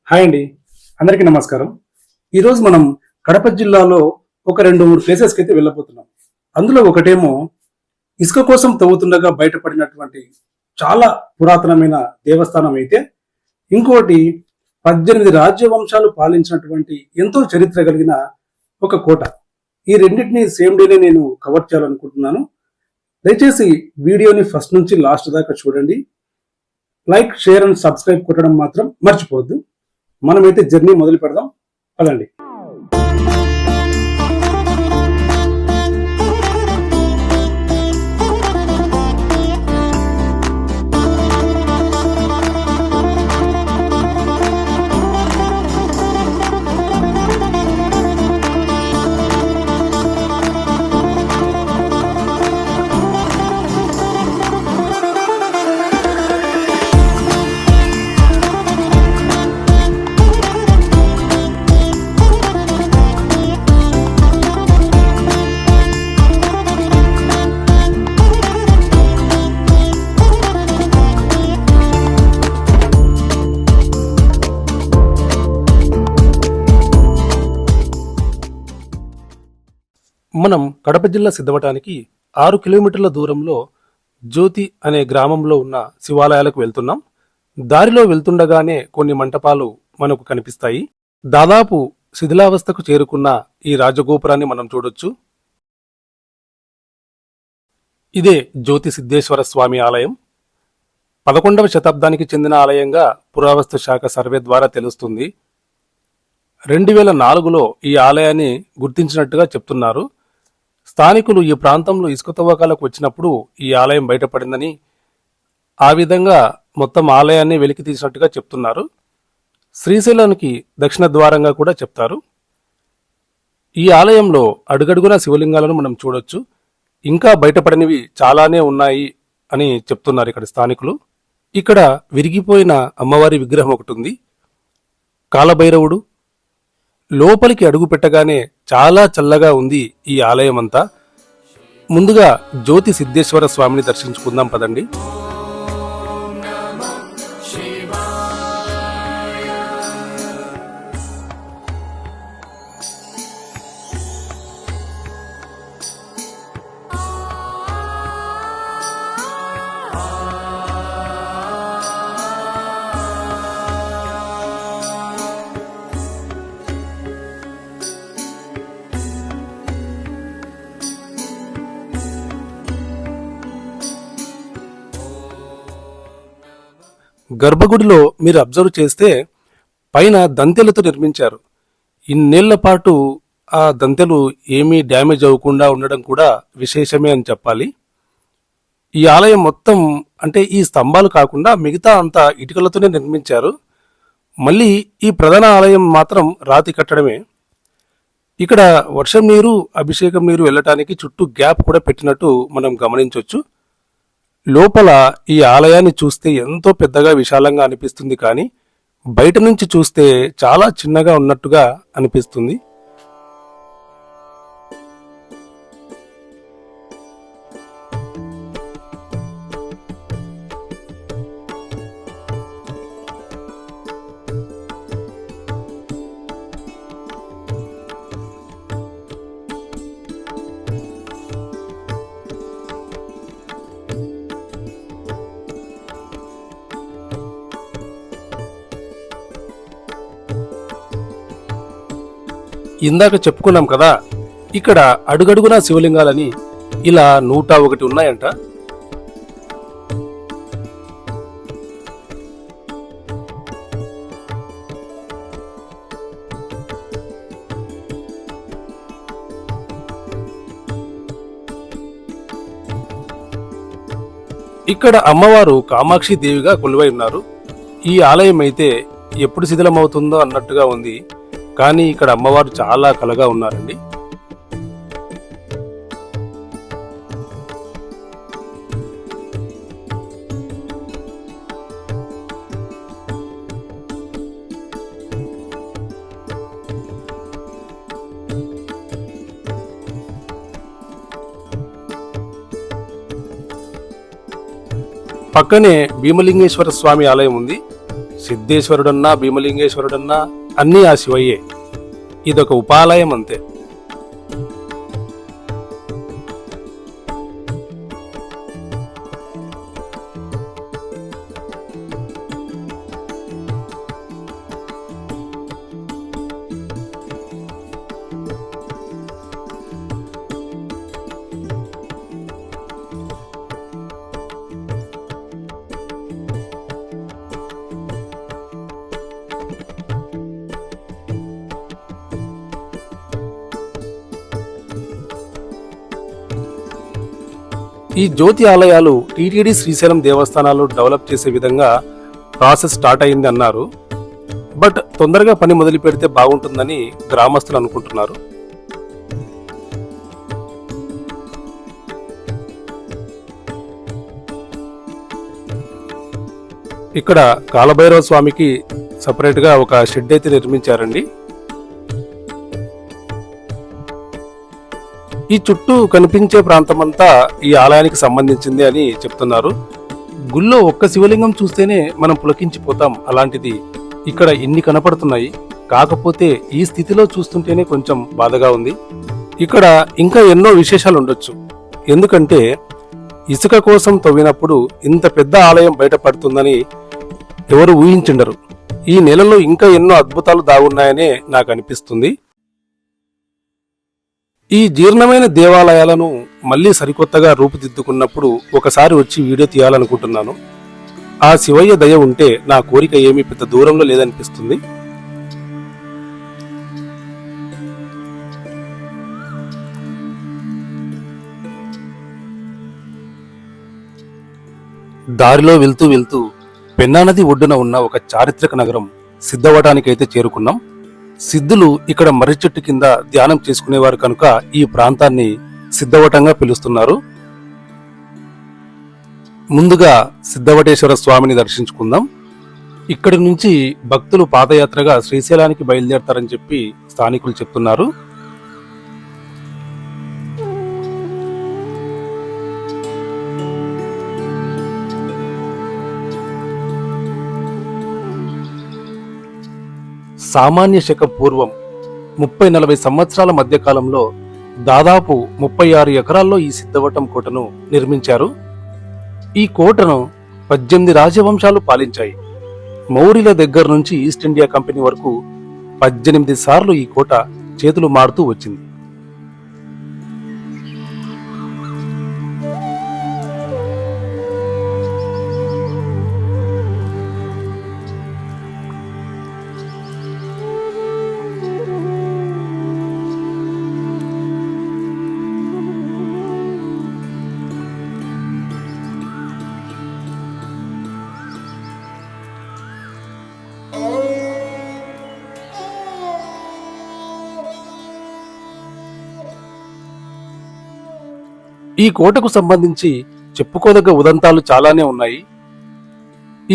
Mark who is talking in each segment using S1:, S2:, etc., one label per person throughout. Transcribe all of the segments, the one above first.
S1: Hi అండి, అందరికీ నమస్కారం. ఈరోజు మనం కడప జిల్లాలో ఒక 2-3 ప్లేసెస్కి అయితే వెళ్ళబోతున్నాం. అందులో ఒకటేమో ఇసుక కోసం తవ్వుతుండగా బయటపడినటువంటి చాలా పురాతనమైన దేవస్థానం అయితే, ఇంకోటి 18 రాజ్యవంశాలు పాలించినటువంటి ఎంతో చరిత్ర కలిగిన ఒక కోట. ఈ రెండింటిని సేమ్ డేనే నేను కవర్ చేయాలనుకుంటున్నాను. దయచేసి వీడియోని ఫస్ట్ నుంచి లాస్ట్ దాకా చూడండి. లైక్, షేర్ అండ్ సబ్స్క్రైబ్ కొట్టడం మాత్రం మర్చిపోవద్దు. మనమైతే జర్నీ మొదలు పెడదాం, పదండి. మనం కడప జిల్లా సిద్ధవటానికి 6 కిలోమీటర్ల దూరంలో జ్యోతి అనే గ్రామంలో ఉన్న శివాలయాలకు వెళ్తున్నాం. దారిలో వెళ్తుండగానే కొన్ని మంటపాలు మనకు కనిపిస్తాయి. దాదాపు శిథిలావస్థకు చేరుకున్న ఈ రాజగోపురాన్ని మనం చూడొచ్చు. ఇదే జ్యోతి సిద్ధేశ్వర స్వామి ఆలయం. 11వ శతాబ్దానికి చెందిన ఆలయంగా పురావస్తు శాఖ సర్వే ద్వారా తెలుస్తుంది. 2004లో ఈ ఆలయాన్ని గుర్తించినట్టుగా చెప్తున్నారు. స్థానికులు ఈ ప్రాంతంలో ఇసుక తవ్వకాలకు వచ్చినప్పుడు ఈ ఆలయం బయటపడిందని, ఆ విధంగా మొత్తం ఆలయాన్ని వెలికి తీసినట్టుగా చెప్తున్నారు. శ్రీశైలానికి దక్షిణ ద్వారంగా కూడా చెప్తారు. ఈ ఆలయంలో అడుగడుగున శివలింగాలను మనం చూడొచ్చు. ఇంకా బయటపడినవి చాలానే ఉన్నాయి అని చెప్తున్నారు ఇక్కడ స్థానికులు. ఇక్కడ విరిగిపోయిన అమ్మవారి విగ్రహం ఒకటి ఉంది, కాలభైరవుడు. లోపలికి అడుగు పెట్టగానే చాలా చల్లగా ఉంది ఈ ఆలయం అంతా. ముందుగా జ్యోతి సిద్ధేశ్వర స్వామిని దర్శించుకుందాం పదండి. గర్భగుడిలో మీరు అబ్జర్వ్ చేస్తే పైన దంతెలతో నిర్మించారు. ఇన్నేళ్ల పాటు ఆ దంతెలు ఏమీ డ్యామేజ్ అవ్వకుండా ఉండడం కూడా విశేషమే అని చెప్పాలి. ఈ ఆలయం మొత్తం అంటే ఈ స్తంభాలు కాకుండా మిగతా అంతా ఇటుకలతోనే నిర్మించారు. మళ్ళీ ఈ ప్రధాన ఆలయం మాత్రం రాతి కట్టడమే. ఇక్కడ వర్షం నీరు, అభిషేకం నీరు వెళ్ళటానికి చుట్టూ గ్యాప్ కూడా పెట్టినట్టు మనం గమనించవచ్చు. లోపల ఈ ఆలయాన్ని చూస్తే ఎంతో పెద్దగా విశాలంగా అనిపిస్తుంది, కానీ బయట నుంచి చూస్తే చాలా చిన్నగా ఉన్నట్టుగా అనిపిస్తుంది. ఇందాక చెప్పుకున్నాం కదా, ఇక్కడ అడుగడుగున శివలింగాలని ఇలా 101 ఉన్నాయంట. ఇక్కడ అమ్మవారు కామాక్షి దేవిగా కొలువై ఉన్నారు. ఈ ఆలయం అయితే ఎప్పుడు శిథిలమవుతుందో అన్నట్టుగా ఉంది, కానీ ఇక్కడ అమ్మవారు చాలా కలగా ఉన్నారండి. పక్కనే భీమలింగేశ్వర స్వామి ఆలయం ఉంది. సిద్ధేశ్వరుడన్నా భీమలింగేశ్వరుడన్నా అన్నీ ఆ శివయ్యే. ఇదొక ఉపాలయం అంతే. ఈ జ్యోతి ఆలయాలు టీటీడీ శ్రీశైలం దేవస్థానాలు డెవలప్ చేసే విధంగా ప్రాసెస్ స్టార్ట్ అయింది అన్నారు. బట్ తొందరగా పని మొదలు పెడితే బాగుంటుందని గ్రామస్తులు అనుకుంటున్నారు. ఇక్కడ కాలభైరవ స్వామికి సపరేట్ గా ఒక షెడ్ అయితే నిర్మించారండి. ఈ చుట్టూ కనిపించే ప్రాంతమంతా ఈ ఆలయానికి సంబంధించింది అని చెప్తున్నారు. గుళ్ళో ఒక్క శివలింగం చూస్తేనే మనం పులకించిపోతాం. అలాంటిది ఇక్కడ ఇన్ని కనపడుతున్నాయి. కాకపోతే ఈ స్థితిలో చూస్తుంటేనే కొంచెం బాధగా ఉంది. ఇక్కడ ఇంకా ఎన్నో విశేషాలు ఉండొచ్చు. ఎందుకంటే ఇసుక కోసం తవ్వినప్పుడు ఇంత పెద్ద ఆలయం బయటపడుతుందని ఎవరు ఊహించుండరు. ఈ నెలలో ఇంకా ఎన్నో అద్భుతాలు దాగున్నాయనే నాకు అనిపిస్తుంది. ఈ జీర్ణమైన దేవాలయాలను మళ్లీ సరికొత్తగా రూపుదిద్దుకున్నప్పుడు ఒకసారి వచ్చి వీడియో తీయాలనుకుంటున్నాను. ఆ శివయ్య దయ ఉంటే నా కోరిక ఏమీ పెద్ద దూరంలో లేదనిపిస్తుంది. దారిలో వెళ్తూ వెళ్తూ పెన్నా నది ఒడ్డున ఉన్న ఒక చారిత్రక నగరం సిద్ధవటానికైతే చేరుకున్నాం. సిద్ధులు ఇక్కడ మర్రి చెట్టు కింద ధ్యానం చేసుకునేవారు కనుక ఈ ప్రాంతాన్ని సిద్ధవటంగా పిలుస్తున్నారు. ముందుగా సిద్ధవటేశ్వర స్వామిని దర్శించుకుందాం. ఇక్కడి నుంచి భక్తులు పాదయాత్రగా శ్రీశైలానికి బయలుదేరతారని చెప్పి స్థానికులు చెప్తున్నారు. సామాన్య శక పూర్వం 30-40 సంవత్సరాల మధ్య కాలంలో దాదాపు 36 ఎకరాల్లో ఈ సిద్ధవటం కోటను నిర్మించారు. ఈ కోటను 18 రాజవంశాలు పాలించాయి. మౌర్యుల దగ్గర నుంచి ఈస్ట్ ఇండియా కంపెనీ వరకు 18 సార్లు ఈ కోట చేతులు మారుతూ వచ్చింది. ఈ కోటకు సంబంధించి చెప్పుకోదగ్గ ఉదంతాలు చాలానే ఉన్నాయి.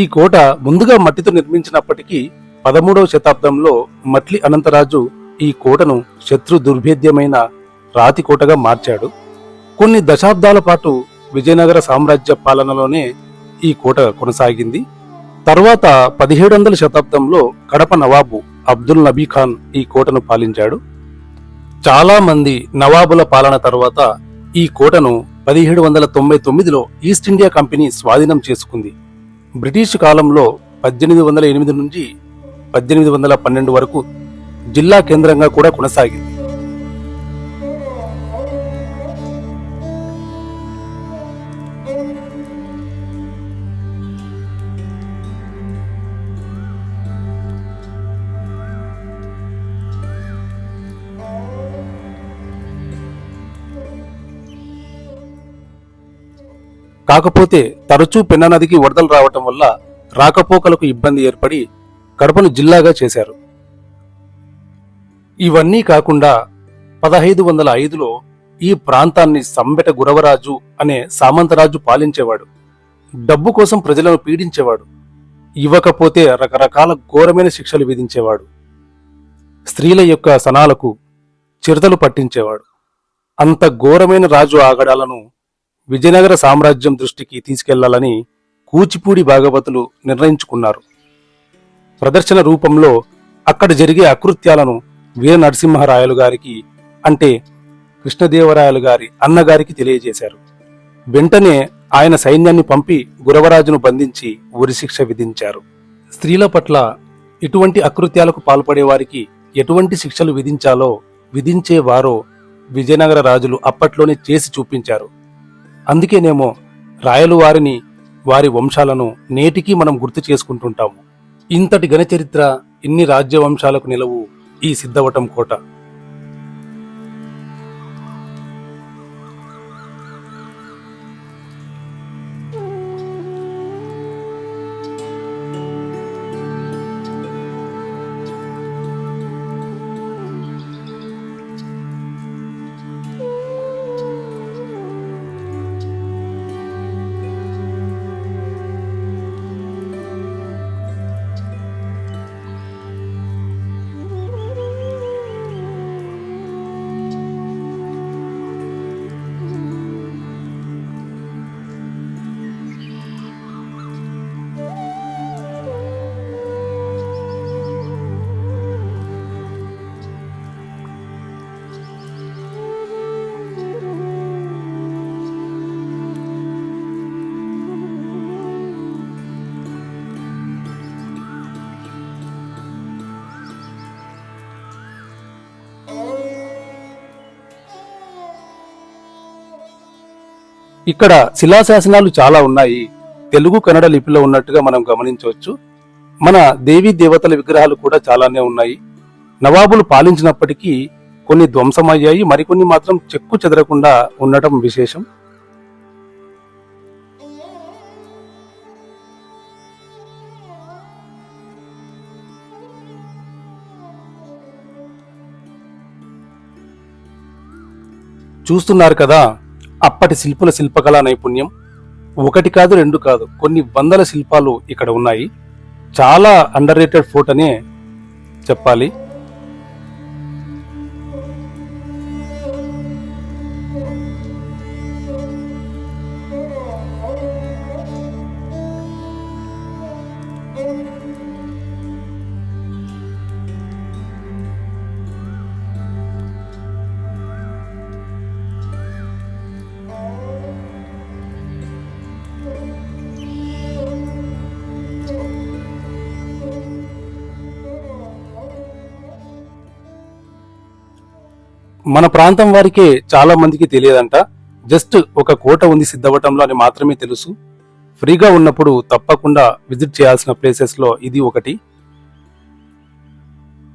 S1: ఈ కోట ముందుగా మట్టితో నిర్మించినప్పటికీ 13వ శతాబ్దంలో మట్లి అనంతరాజు ఈ కోటను శత్రు దుర్భేద్యమైన రాతి కోటగా మార్చాడు. కొన్ని దశాబ్దాల పాటు విజయనగర సామ్రాజ్య పాలనలోనే ఈ కోట కొనసాగింది. తర్వాత 1700వ శతాబ్దంలో కడప నవాబు అబ్దుల్ నబీ ఖాన్ ఈ కోటను పాలించాడు. చాలా మంది నవాబుల పాలన తర్వాత ఈ కోటను 1799లో ఈస్ట్ ఇండియా కంపెనీ స్వాధీనం చేసుకుంది. బ్రిటిష్ కాలంలో 1808 నుంచి 1812 వరకు జిల్లా కేంద్రంగా కూడా కొనసాగింది. కాకపోతే తరచూ పెన్నా నదికి వరదలు రావటం వల్ల రాకపోకలకు ఇబ్బంది ఏర్పడి కడపను జిల్లాగా చేశారు. ఇవన్నీ కాకుండా 1505లో ఈ ప్రాంతాన్ని సంబెట గురవరాజు అనే సామంతరాజు పాలించేవాడు. డబ్బు కోసం ప్రజలను పీడించేవాడు. ఇవ్వకపోతే రకరకాల ఘోరమైన శిక్షలు విధించేవాడు. స్త్రీల యొక్క సనాలకు చిరతలు పట్టించేవాడు. అంత ఘోరమైన రాజు ఆగడాలను విజయనగర సామ్రాజ్యం దృష్టికి తీసుకెళ్లాలని కూచిపూడి భాగవతులు నిర్ణయించుకున్నారు. ప్రదర్శన రూపంలో అక్కడ జరిగే అకృత్యాలను వీర నరసింహరాయలు గారికి అంటే కృష్ణదేవరాయలు గారి అన్నగారికి తెలియజేశారు. వెంటనే ఆయన సైన్యాన్ని పంపి గురవరాజును బంధించి ఉరిశిక్ష విధించారు. స్త్రీల పట్ల ఇటువంటి అకృత్యాలకు పాల్పడే వారికి ఎటువంటి శిక్షలు విధించాలో విధించేవారో విజయనగర రాజులు అప్పట్లోనే చేసి చూపించారు. అందుకేనేమో రాయలు వారిని వారి వంశాలను నేటికీ మనం గుర్తు చేసుకుంటుంటాము. ఇంతటి ఘనచరిత్ర, ఇన్ని రాజ్య వంశాలకు నిలవు ఈ సిద్ధవటం కోట. ఇక్కడ శిలాశాసనాలు చాలా ఉన్నాయి. తెలుగు కన్నడ లిపిలో ఉన్నట్టుగా మనం గమనించవచ్చు. మన దేవీ దేవతల విగ్రహాలు కూడా చాలానే ఉన్నాయి. నవాబులు పాలించినప్పటికీ కొన్ని ధ్వంసమయ్యాయి, మరికొన్ని మాత్రం చెక్కు చెదరకుండా ఉండటం విశేషం. చూస్తున్నారు కదా అప్పటి శిల్పుల శిల్పకళా నైపుణ్యం. ఒకటి కాదు, రెండు కాదు, కొన్ని వందల శిల్పాలు ఇక్కడ ఉన్నాయి. చాలా అండర్ రేటెడ్ ఫోర్ట్ అనే చెప్పాలి. మన ప్రాంతం వారికే చాలా మందికి తెలియదంట. జస్ట్ ఒక కోట ఉంది సిద్ధవటంలో అని మాత్రమే తెలుసు. ఫ్రీగా ఉన్నప్పుడు తప్పకుండా విజిట్ చేయాల్సిన ప్లేసెస్ లో ఇది ఒకటి.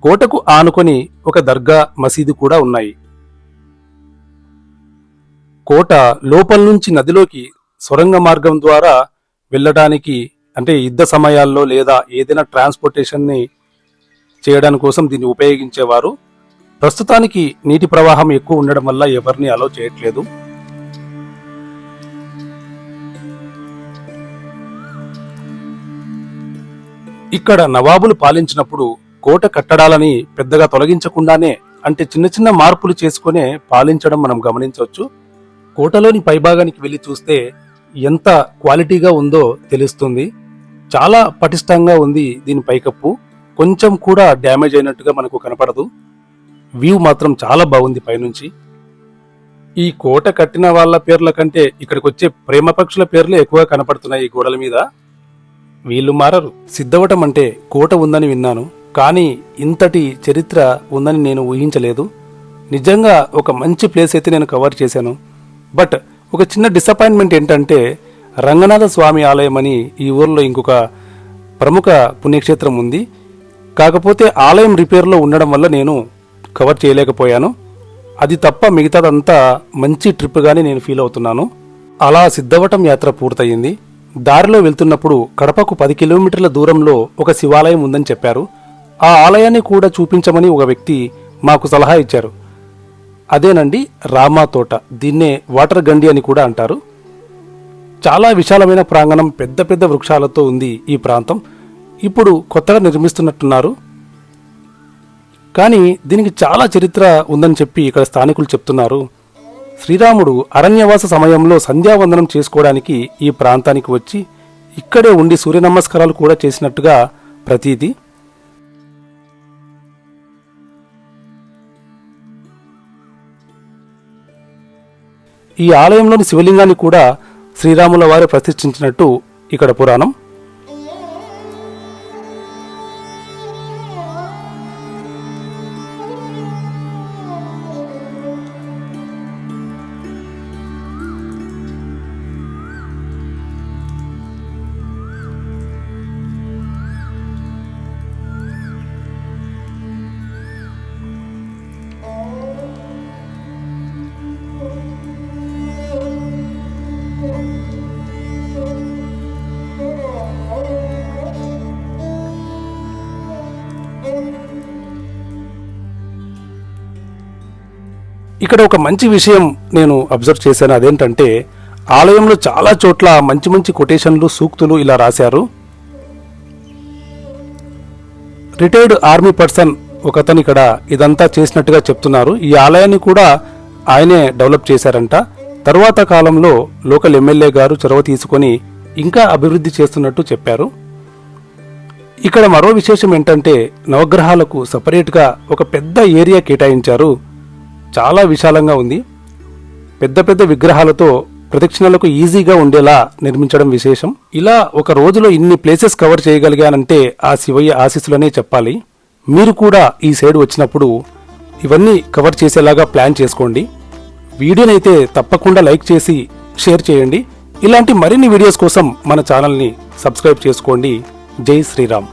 S1: కోటకు ఆనుకొని ఒక దర్గా, మసీదు కూడా ఉన్నాయి. కోట లోపల నుంచి నదిలోకి సొరంగ మార్గం ద్వారా వెళ్ళడానికి, అంటే యుద్ధ సమయాల్లో లేదా ఏదైనా ట్రాన్స్పోర్టేషన్ ని చేయడానికి కోసం దీన్ని ఉపయోగించేవారు. ప్రస్తుతానికి నీటి ప్రవాహం ఎక్కువ ఉండడం వల్ల ఎవరిని అలో చేయట్లేదు. ఇక్కడ నవాబులు పాలించినప్పుడు కోట కట్టడాలని పెద్దగా తొలగించకుండానే, అంటే చిన్న చిన్న మార్పులు చేసుకునే పాలించడం మనం గమనించవచ్చు. కోటలోని పైభాగానికి వెళ్లి చూస్తే ఎంత క్వాలిటీగా ఉందో తెలుస్తుంది. చాలా పటిష్టంగా ఉంది దీని పైకప్పు. కొంచెం కూడా డ్యామేజ్ అయినట్టుగా మనకు కనపడదు. వ్యూ మాత్రం చాలా బాగుంది పైనుంచి. ఈ కోట కట్టిన వాళ్ళ పేర్ల కంటే ఇక్కడికి వచ్చే ప్రేమ పక్షుల పేర్లే ఎక్కువగా కనపడుతున్నాయి ఈ గోడల మీద. వీళ్ళు మారరు. సిద్ధవటం అంటే కోట ఉందని విన్నాను, కానీ ఇంతటి చరిత్ర ఉందని నేను ఊహించలేదు. నిజంగా ఒక మంచి ప్లేస్ అయితే నేను కవర్ చేశాను. బట్ ఒక చిన్న డిసప్పాయింట్మెంట్ ఏంటంటే, రంగనాథ స్వామి ఆలయం అని ఈ ఊర్లో ఇంకొక ప్రముఖ పుణ్యక్షేత్రం ఉంది. కాకపోతే ఆలయం రిపేర్లో ఉండడం వల్ల నేను కవర్ చేయలేకపోయాను. అది తప్ప మిగతాదంతా మంచి ట్రిప్గానే నేను ఫీల్ అవుతున్నాను. అలా సిద్ధవటం యాత్ర పూర్తయింది. దారిలో వెళ్తున్నప్పుడు కడపకు 10 కిలోమీటర్ల దూరంలో ఒక శివాలయం ఉందని చెప్పారు. ఆ ఆలయాన్ని కూడా చూపించమని ఒక వ్యక్తి మాకు సలహా ఇచ్చారు. అదేనండి రామా తోట. దీన్నే వాటర్ గండి అని కూడా అంటారు. చాలా విశాలమైన ప్రాంగణం, పెద్ద పెద్ద వృక్షాలతో ఉంది ఈ ప్రాంతం. ఇప్పుడు కొత్తగా నిర్మిస్తున్నట్టున్నారు, కానీ దీనికి చాలా చరిత్ర ఉందని చెప్పి ఇక్కడ స్థానికులు చెప్తున్నారు. శ్రీరాముడు అరణ్యవాస సమయంలో సంధ్యావందనం చేసుకోవడానికి ఈ ప్రాంతానికి వచ్చి ఇక్కడే ఉండి సూర్య నమస్కారాలు కూడా చేసినట్టుగా ప్రతీతి. ఈ ఆలయంలోని శివలింగాన్ని కూడా శ్రీరాముల వారు ప్రతిష్ఠించినట్టు ఇక్కడ పురాణం. ఇక్కడ ఒక మంచి విషయం నేను అబ్జర్వ్ చేశాను. అదేంటంటే ఆలయంలో చాలా చోట్ల మంచి మంచి కొటేషన్లు, సూక్తులు ఇలా రాశారు. రిటైర్డ్ ఆర్మీ పర్సన్ ఒకతను ఇక్కడ ఇదంతా చేసినట్టుగా చెప్తున్నారు. ఈ ఆలయాన్ని కూడా ఆయనే డెవలప్ చేశారంట. తరువాత కాలంలో లోకల్ ఎమ్మెల్యే గారు చొరవ తీసుకొని ఇంకా అభివృద్ధి చేస్తున్నట్టు చెప్పారు. ఇక్కడ మరో విశేషం ఏంటంటే నవగ్రహాలకు సపరేట్గా ఒక పెద్ద ఏరియా కేటాయించారు. చాలా విశాలంగా ఉంది. పెద్ద పెద్ద విగ్రహాలతో ప్రదక్షిణలకు ఈజీగా ఉండేలా నిర్మించడం విశేషం. ఇలా ఒక రోజులో ఇన్ని ప్లేసెస్ కవర్ చేయగలిగానంటే ఆ శివయ్య ఆశీస్సులనే చెప్పాలి. మీరు కూడా ఈ సైడ్ వచ్చినప్పుడు ఇవన్నీ కవర్ చేసేలాగా ప్లాన్ చేసుకోండి. వీడియోనైతే తప్పకుండా లైక్ చేసి షేర్ చేయండి. ఇలాంటి మరిన్ని వీడియోస్ కోసం మన ఛానల్ని సబ్స్క్రైబ్ చేసుకోండి. జై శ్రీరామ్.